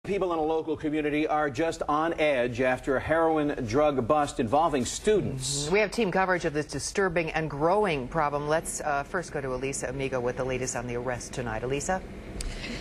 People in a local community are just on edge after a heroin drug bust involving students. We have team coverage of this disturbing and growing problem. Let's first go to Elisa Amigo with the latest on the arrest tonight. Elisa?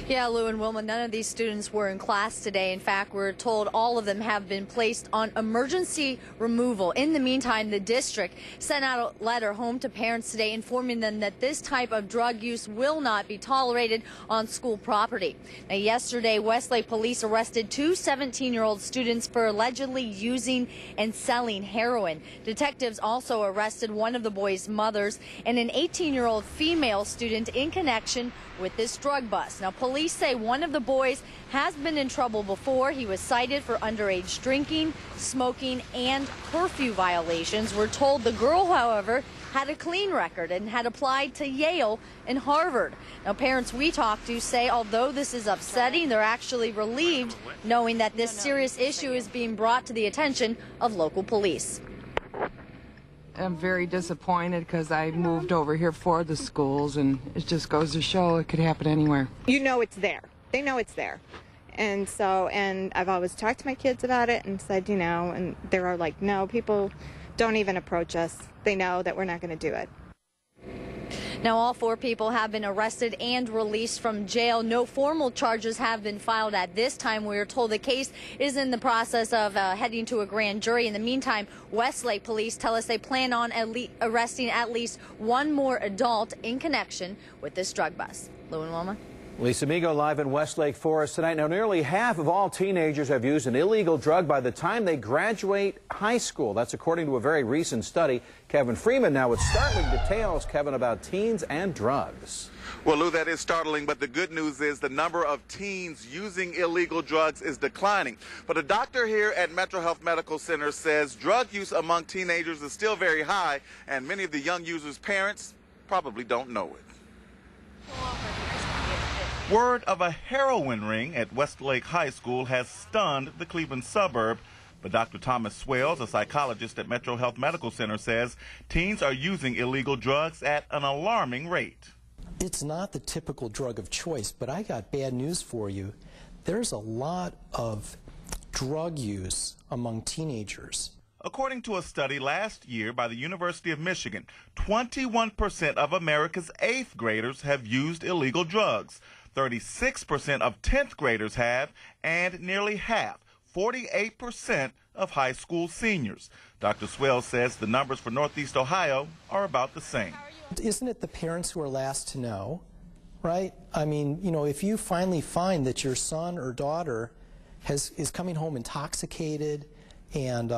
Yeah, Lou and Wilma, none of these students were in class today. In fact, we're told all of them have been placed on emergency removal. In the meantime, the district sent out a letter home to parents today informing them that this type of drug use will not be tolerated on school property. Now, yesterday, Westlake police arrested two 17-year-old students for allegedly using and selling heroin. Detectives also arrested one of the boys' mothers and an 18-year-old female student in connection with this drug bust. Now, police say one of the boys has been in trouble before. He was cited for underage drinking, smoking, and curfew violations. We're told the girl, however, had a clean record and had applied to Yale and Harvard. Now, parents we talked to say although this is upsetting, they're actually relieved knowing that this serious issue is being brought to the attention of local police. I'm very disappointed because I moved over here for the schools, and it just goes to show it could happen anywhere. You know it's there. They know it's there. And I've always talked to my kids about it and said, you know, and they're like, no, people don't even approach us. They know that we're not going to do it. Now, all four people have been arrested and released from jail. No formal charges have been filed at this time. We are told the case is in the process of heading to a grand jury. In the meantime, Westlake police tell us they plan on arresting at least one more adult in connection with this drug bust. Lou and Wilma? Lisa Amigo live in Westlake for us tonight. Now, nearly half of all teenagers have used an illegal drug by the time they graduate high school. That's according to a very recent study. Kevin Freeman now with startling details, Kevin, about teens and drugs. Well, Lou, that is startling, but the good news is the number of teens using illegal drugs is declining. But a doctor here at Metro Health Medical Center says drug use among teenagers is still very high, and many of the young users' parents probably don't know it. Word of a heroin ring at Westlake High School has stunned the Cleveland suburb. But Dr. Thomas Swales, a psychologist at Metro Health Medical Center, says teens are using illegal drugs at an alarming rate. It's not the typical drug of choice, but I got bad news for you. There's a lot of drug use among teenagers. According to a study last year by the University of Michigan, 21% of America's 8th graders have used illegal drugs. 36% of 10th graders have, and nearly half, 48% of high school seniors. Dr. Swell says the numbers for Northeast Ohio are about the same. Isn't it the parents who are last to know, right? I mean, you know, if you finally find that your son or daughter is coming home intoxicated and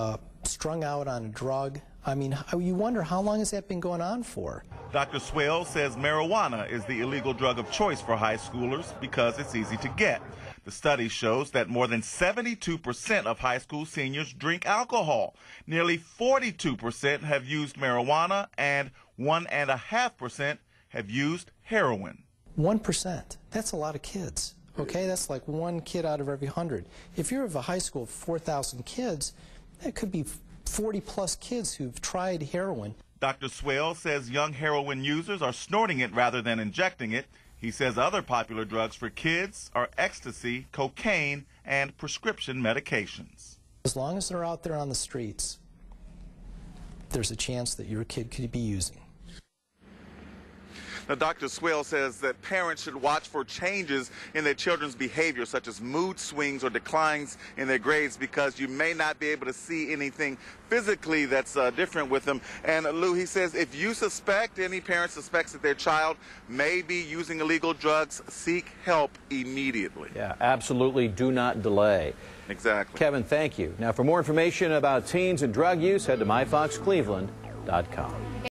strung out on a drug, I mean, you wonder how long has that been going on for? Dr. Swell says marijuana is the illegal drug of choice for high schoolers because it's easy to get. The study shows that more than 72% of high school seniors drink alcohol. Nearly 42% have used marijuana, and 1.5% have used heroin. 1%. That's a lot of kids. Okay, that's like one kid out of every 100. If you're of a high school of 4,000 kids, that could be 40-plus kids who've tried heroin. Dr. Swell says young heroin users are snorting it rather than injecting it. He says other popular drugs for kids are ecstasy, cocaine, and prescription medications. As long as they're out there on the streets, there's a chance that your kid could be using. Now, Dr. Swell says that parents should watch for changes in their children's behavior, such as mood swings or declines in their grades, because you may not be able to see anything physically that's different with them. And Lou, he says if you suspect, any parent suspects that their child may be using illegal drugs, seek help immediately. Yeah, absolutely. Do not delay. Exactly. Kevin, thank you. Now, for more information about teens and drug use, head to myfoxcleveland.com.